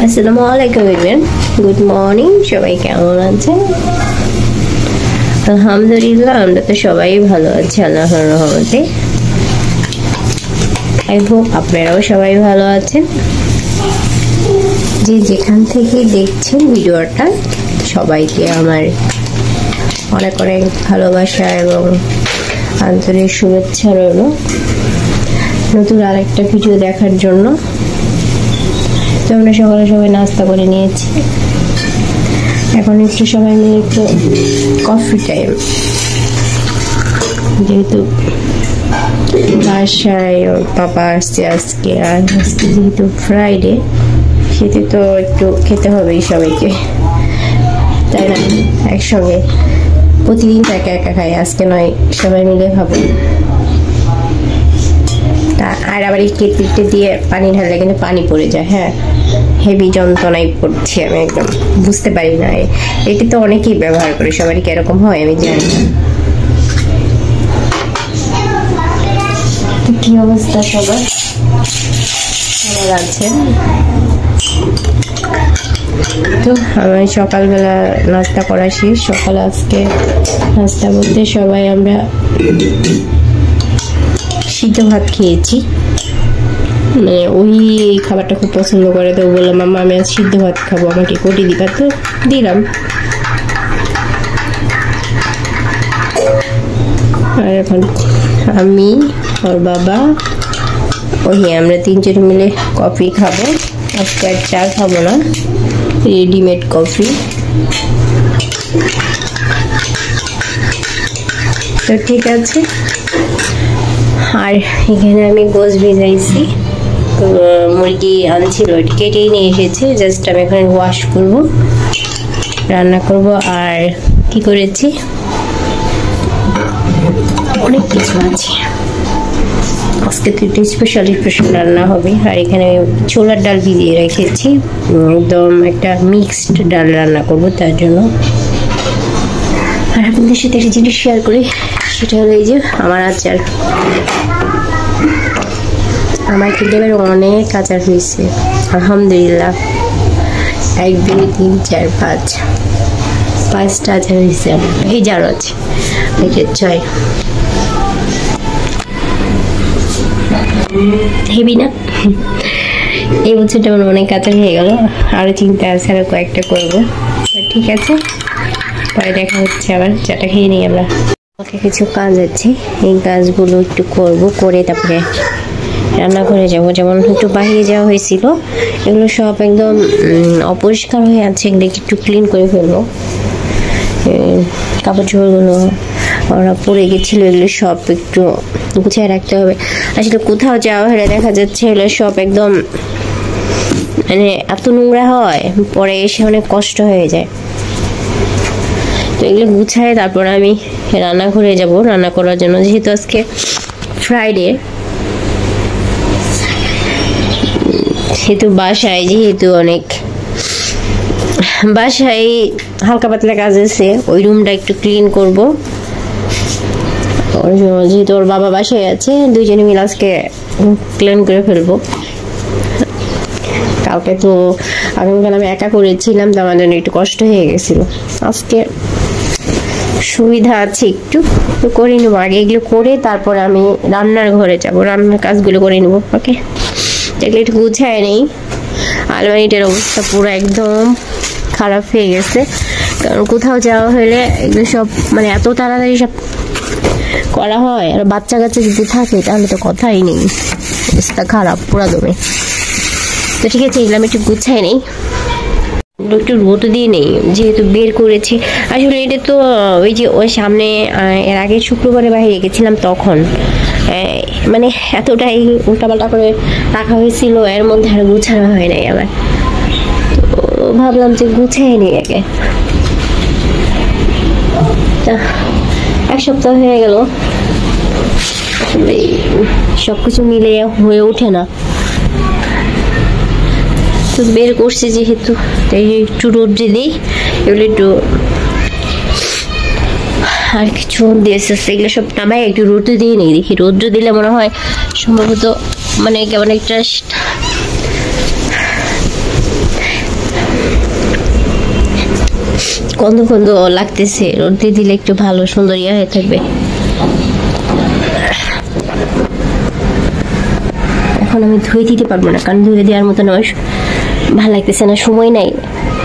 আসসালামু আলাইকুম everyone, good morning. সবাই কেমন আছেন? আলহামদুলিল্লাহ, আমরা তো সবাই ভালো আছি আল্লাহর রহমতে। আই হোপ আপনারাও সবাই ভালো আছেন। যে যেখান থেকে দেখছেন ভিডিওটা, সবাইকে আমার অনেক অনেক ভালোবাসা এবং আন্তরিক শুভেচ্ছা রইল নতুন আরেকটা ভিডিও দেখার জন্য। তো আমরা সকালে সবাই নাস্তা করে নিয়েছি, এখন একটু সবাই মিলে একটু কফি টাইম। যেহেতু বাসায় ওর পাপা আসছে আজকে, আর আজকে যেহেতু ফ্রাইডে, সেটা তো একটু খেতে হবেই সবাইকে, তাই না? একসঙ্গে প্রতিদিন তো একা একা খাই, আজকে নয় সবাই মিলে খাবো। আর আবার এই কেটলিতে দিয়ে পানি ঢাললে কিন্তু পানি পড়ে যায়। হ্যাঁ, হেভি যন্ত্রণায় পড়ছি আমি, একদম বুঝতে পারি না। এটি তো অনেকেই ব্যবহার করে, সবারই কিরকম হয় আমি জানি না। কি অবস্থা সবার কেমন আছেন? তো আমি সকালবেলা নাস্তা করা শেষ। সকালে আজকে নাস্তা বলতে সবাই আমরা সিদ্ধ ভাত খেয়েছি। মানে ওই খাবারটা খুব পছন্দ করে, তো বললাম মামা আমি আজ সিদ্ধ ভাত খাবো, আমাকে কোটি দিবা, তো দিলাম। আর এখন আমি, ওর বাবা, আমরা তিনজন মিলে কফি খাবো। আজকে আর চা খাবো না, রেডিমেড কফি। তো ঠিক আছে। আর এখানে আমি গোশ ভেজাইছি, মুরগি আনছিল, কেটেই নিয়ে এসেছে। জাস্ট আমি এখন ওয়াশ করব, রান্না করব। আর কি করেছি, অনেক কিছু আছে আজকে, তো একটু স্পেশাল রান্না হবে। আর এখানে ছোলার ডাল ভিজিয়ে রেখেছি, একদম একটা মিক্সড ডাল রান্না করব তার জন্য। আর আপনাদের সাথে একটা জিনিস শেয়ার করি, সেটা হলো এই যে আমার আচার। আমার কিন্তু এবার অনেক আচার হয়েছে আলহামদুলিল্লাহ। 1 2 3 4 5টা আচার হয়েছে। এই যার আছে, এটা 6। হেবি না? এই বছরটা আমার অনেক আচার হয়ে গেল, আরো চিন্তা আছে, আরো কয়েকটা করবো। ঠিক আছে, পরে দেখা হচ্ছে আবার। চাটা খেয়ে নিই আমরা। আমাকে কিছু কাজ আছে, এই কাজগুলো একটু করব, করে তারপরে রান্না করে যাব। যেমন একটু বাইরে যাওয়া হয়েছিল, এগুলো সব একদম অপরিষ্কার হয়ে আছে, এগুলো একটু ক্লিন করে ফেলবো। কাপড় চোপড়গুলো ওরা পড়ে গেছিলো, এগুলো সব একটু গুছিয়ে রাখতে হবে। আসলে কোথাও যাওয়া হলে দেখা যাচ্ছে এগুলো সব একদম মানে এত নোংরা হয়, পরে এসে অনেক কষ্ট হয়ে যায়। তো এগুলো গুছায় তারপর আমি রান্নাঘরে যাব রান্না করার জন্য। যেহেতু আজকে ফ্রাইডে, সেহেতু বাসায় অনেক বাসায় হালকা পাতলা কাজ আছে, ওই রুমটা একটু ক্লিন করব। যেহেতু ওর বাবা বাসায় আছে, দুইজনে মিলে আজকে ক্লিন করে ফেলবো। কালকে তো আগামীকাল আমি একা করেছিলাম, তো আমার জন্য একটু কষ্ট হয়ে গেছিল। আজকে সুবিধা আছে, একটু করে নেবো। আগে এগুলো করে তারপর আমি রান্নার ঘরে যাব, রান্নার কাজগুলো করে নেবো। ওকে, এগুলো একটু গুছায় নেই। আলমারিটার অবস্থা পুরো একদম খারাপ হয়ে গেছে, কারণ কোথাও যাওয়া হলে এগুলো সব মানে এত তাড়াতাড়ি সব করা হয়। আর বাচ্চা কাচ্চা যদি থাকে তাহলে তো কথাই নেই, অবস্থা খারাপ পুরা দমে। তো ঠিক আছে, এগুলো আমি একটু গুছাই নেই, একটু রোদ দিয়ে নেই, যেহেতু বের করেছি। আসলে এটা তো ওই যে ওই সামনে এর আগে শুক্রবারে বাইরে গেছিলাম, তখন মানে এতটাই উল্টাপাল্টা করে রাখা হয়েছিল, এর মধ্যে আর গুছানো হয় নাই আমার। তো ভাবলাম যে গুছাই নিই আগে। এক সপ্তাহ হয়ে গেল, সবকিছু মিলে হয়ে ওঠে না। তো বের করছি যেহেতু, তাই একটু রোদ্রে দিই। এগুলো একটু আর কিছু দিয়েছে, এগুলো সব নামাই একটু রোদ্রে দিয়ে নেই। দেখি রোদ্র দিলে মনে হয় সম্ভবত মানে কেমন একটা কন্দ কন্দ লাগতেছে, রোদে দিলে একটু ভালো সুন্দর ইয়ে হয়ে থাকবে। এখন আমি ধুয়ে দিতে পারবো না, কারণ ধুয়ে দেওয়ার মতন আমার ভালো লাগতেছে না, সময় নাই।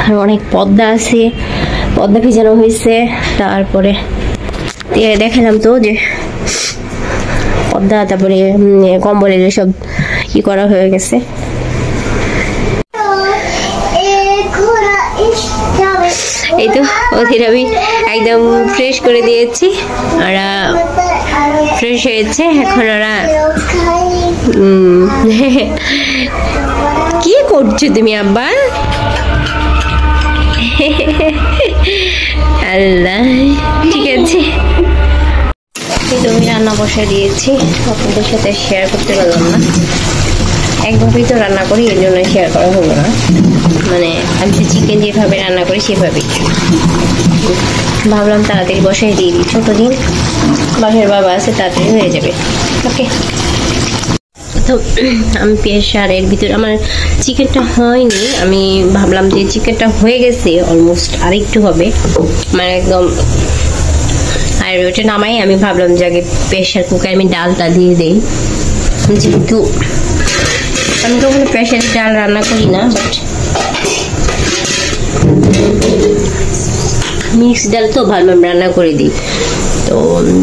আর অনেক পর্দা আছে, পর্দা ভিজানো হয়েছে। তারপরে দেখালাম তো যে পর্দা, তারপরে কম্বলের সব ই করা হয়ে গেছে। এই তো ওদের আমি একদম ফ্রেশ করে দিয়েছি, ওরা ফ্রেশ হয়েছে। এখন ওরা কি করছো তুমি আব্বা? আল্লাহ, ঠিক আছে। আমি রান্না বসে দিয়েছি, আপনাদের সাথে শেয়ার করতে পারলাম না, একভাবেই তো রান্না করি, এর জন্য শেয়ার করা হলো না। মানে আমি তো চিকেন যেভাবে রান্না করি সেভাবেই ভাবলাম তাড়াতাড়ি বসাই দিয়ে দিই, ছোট দিন বাসার বাবা আছে, তাড়াতাড়ি হয়ে যাবে। ওকে, তো আমি প্রেশার এর ভিতরে আমার চিকেনটা হয়নি, আমি ভাবলাম যে চিকেনটা হয়ে গেছে অলমোস্ট, আর একটু হবে, মানে একদম। আর ওটা নামাই আমি ভাবলাম যে আগে প্রেশার কুকারে আমি ডালটা দিয়ে দিই, যেহেতু আমি কখনো প্রেশারে ডাল রান্না করি না, বাট মিক্স ডাল তো ভাবলাম রান্না করে দিই। তো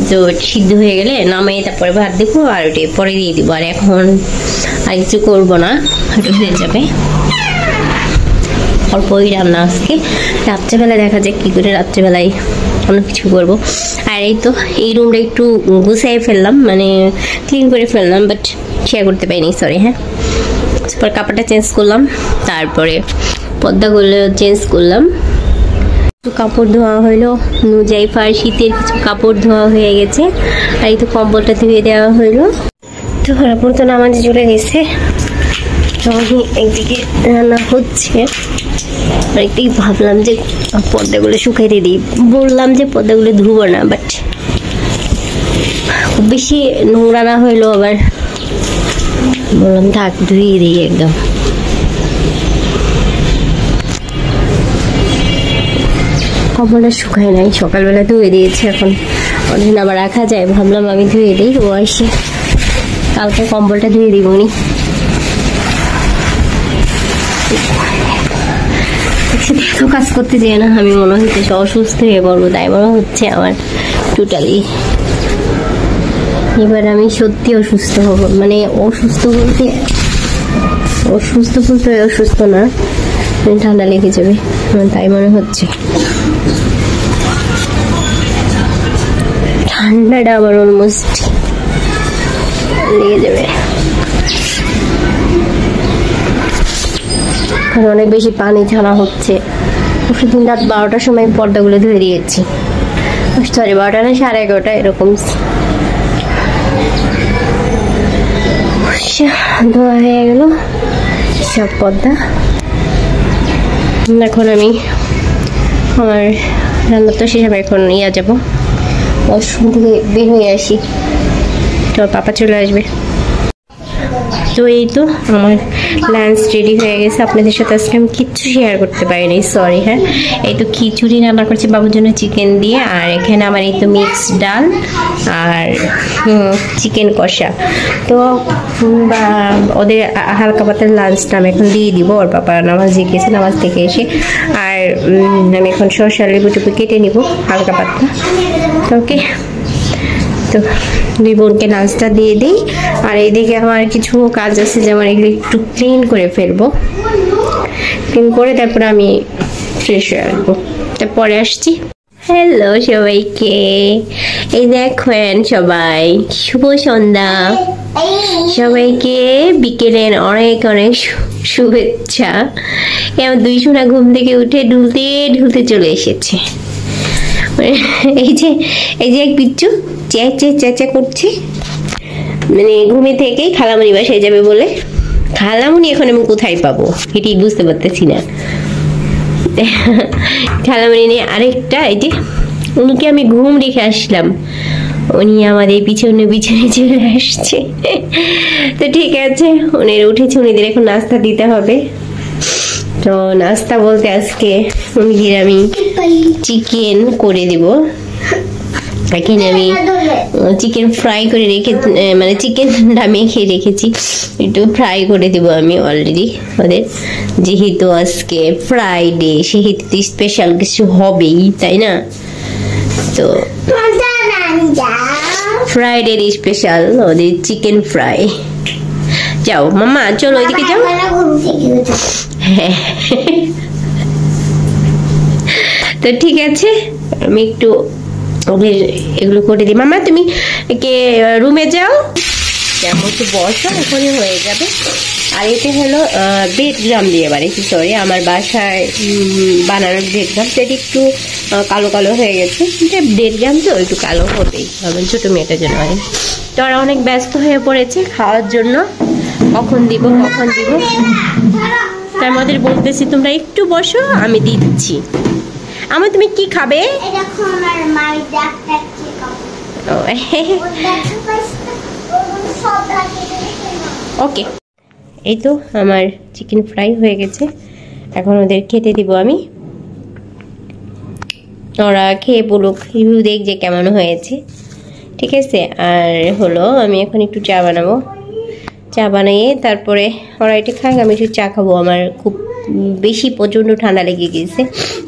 তো সিদ্ধ হয়ে গেলে নামাই তারপরে ভাত দেবো, আর ওটা পরে দিয়ে দিব। আর এখন আর কিছু করবো না, ওটা হয়ে যাবে। অল্পই রান্না আজকে, রাত্রেবেলায় দেখা যায় কি করে রাত্রেবেলায় অনেক কিছু করবো। আর এই তো এই রুমটা একটু গুছিয়ে ফেললাম, মানে ক্লিন করে ফেললাম, বাট শেয়ার করতে পারিনি, সরি। হ্যাঁ, তারপর কাপড়টা চেঞ্জ করলাম, তারপরে পর্দাগুলো চেঞ্জ করলাম, কাপড় ধোয়া হইলো, নুজাইফার শীতের কিছু কাপড় ধোয়া হয়ে গেছে। আর এই তো কম্বলটা ধুয়ে দেওয়া হইলো। তো আপন তো নামাজে চলে গেছে, তো আমি একদিকে রান্না হচ্ছে, আর একদিকে ভাবলাম যে পর্দাগুলো শুকাইতে দিই। বললাম যে পর্দাগুলো ধুবো না, বাট খুব বেশি নোংরা না হইলো, আবার বললাম থাক ধুয়ে দিই একদম। কম্বলটা শুকায় নাই, সকালবেলা ধুয়ে দিয়েছি, এখন অনেকদিন আবার রাখা যায়, ভাবলাম আমি ধুয়ে দিই। ও আসে কালকে কম্বলটা ধুয়ে দিব উনি। এত কাজ করতে চাই না, আমি মনে হচ্ছে অসুস্থ হয়ে পড়বো, তাই মনে হচ্ছে আমার টোটালি। এবার আমি সত্যি অসুস্থ হব, মানে অসুস্থ বলতে অসুস্থ না, ঠান্ডা লেগে যাবে তাই মনে হচ্ছে। ঠান্ডাটা আবার অলমোস্ট লেগে যাবে, কারণ অনেক বেশি পানি ছাড়া হচ্ছে। সেদিন রাত 12টার সময় পর্দাগুলো ধুয়ে দিয়েছি, সরি 12টা না 11:30 এরকম ধোয়া হয়ে গেল সব পর্দা। এখন আমি আমার রান্না তো শেষ হবে, এখন যাবো ওয়াশরুম থেকে বের হয়ে আসি, তো পাপা চলে আসবে। তো এই তো আমার লাঞ্চ রেডি হয়ে গেছে, আপনাদের সাথে আজকে আমি কিচ্ছু শেয়ার করতে পারিনি, সরি। হ্যাঁ, এই তো খিচুড়ি রান্না করছি বাবুর জন্য চিকেন দিয়ে, আর এখানে আমার এই তো মিক্সড ডাল আর চিকেন কষা। তো ওদের হালকা পাতার লাঞ্চটা আমি এখন দিয়ে দিব, ওর পাপা নামাজ দিয়ে গেছে, নামাজ থেকে এসে। আর আমি এখন শসা লেবু টুকু কেটে নিব হালকা পাতলা। ওকে, তো দুই বোনকে লাঞ্চটা দিয়ে দিই। আর এইদিকে আমার কিছু কাজ আছে, যেমন এগুলো একটু ক্লিন করে ফেলবো, ক্লিন করে তারপরে আমি ফ্রেশ হয়ে আসবো, তারপরে আসছি। হ্যালো সবাইকে, এই দেখেন সবাই, শুভ সন্ধ্যা সবাইকে, বিকেলের অনেক অনেক শুভেচ্ছা। আমার দুই সোনা ঘুম থেকে উঠে ঢুলতে ঢুলতে চলে এসেছে। এই যে এক পিচ্চু চেঁচা করছে, মানে ঘুমে থেকেই খালামণি বাসায় যাবে বলে। খালামণি এখন আমি কোথায় পাবো এটি বুঝতে পারতেছি না। খালামণি নিয়ে আরেকটা, এই যে উনিকে আমি ঘুম রেখে আসলাম, উনি আমাদের পিছনে চলে আসছে। তো ঠিক আছে, উনি উঠেছে, উনিদের এখন নাস্তা দিতে হবে। তো নাস্তা বলতে আজকে মুরগির আমি চিকেন করে দিব। এখানে আমি চিকেন ফ্রাই করে রেখে মানে চিকেনটা মেখে রেখেছি, একটু ফ্রাই করে দিব আমি অলরেডি ওদের, যেহেতু আজকে ফ্রাইডে সেহেতু স্পেশাল কিছু হবেই, তাই না? তো ফ্রাইডে স্পেশাল ওদের চিকেন ফ্রাই। যাও মাম্মা, চলো ওইদিকে যাও। হ্যাঁ তো ঠিক আছে, আমি একটু ওদের এগুলো করে দিই। মামা তুমি কে রুমে যাও, যেমন একটু বসো, ওখানে হয়ে যাবে। আর এটা হলো ব্রেড গ্রাম দিয়ে বানিয়েছি, সরি আমার বাসায় বানানোর ব্রেড গ্রাম, সেটা একটু কালো কালো হয়ে গেছে। এটা ব্রেড গ্রাম তো একটু কালো হবেই, আমার ছোটো মেয়েটার জন্য। তো ওরা অনেক ব্যস্ত হয়ে পড়েছে খাওয়ার জন্য, কখন দিব কখন দিব। তার মধ্যে বলতেছি তোমরা একটু বসো, আমি দিচ্ছি। আমার তুমি কি খাবে? ওকে, এই তো আমার চিকেন ফ্রাই হয়ে গেছে, এখন ওদের খেতে দিব আমি। ওরা খেয়ে বলুক, রিভিউ দেখ যে কেমন হয়েছে, ঠিক আছে? আর হলো আমি এখন একটু চা বানাবো, চা বানিয়ে তারপরে ওরা এটা খাক, আমি একটু চা খাবো। আমার খুব বেশি প্রচণ্ড ঠান্ডা লেগে গিয়েছে,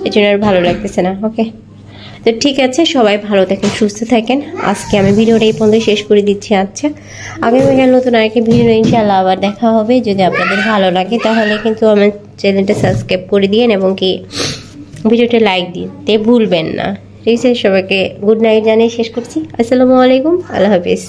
এই জন্য আর ভালো লাগতেছে না। ওকে, তো ঠিক আছে, সবাই ভালো থাকেন, সুস্থ থাকেন। আজকে আমি ভিডিওটা এই পর্যন্ত শেষ করে দিচ্ছি। আচ্ছা, আগামীকাল নতুন আরেকটি ভিডিও ইনশাআল্লাহ আবার দেখা হবে। যদি আপনাদের ভালো লাগে তাহলে কিন্তু আমার চ্যানেলটা সাবস্ক্রাইব করে দিন এবং কি ভিডিওটা লাইক দিতে ভুলবেন না, ঠিক আছে? সবাইকে গুড নাইট জানিয়ে শেষ করছি। আসসালামু আলাইকুম, আল্লাহ হাফিজ।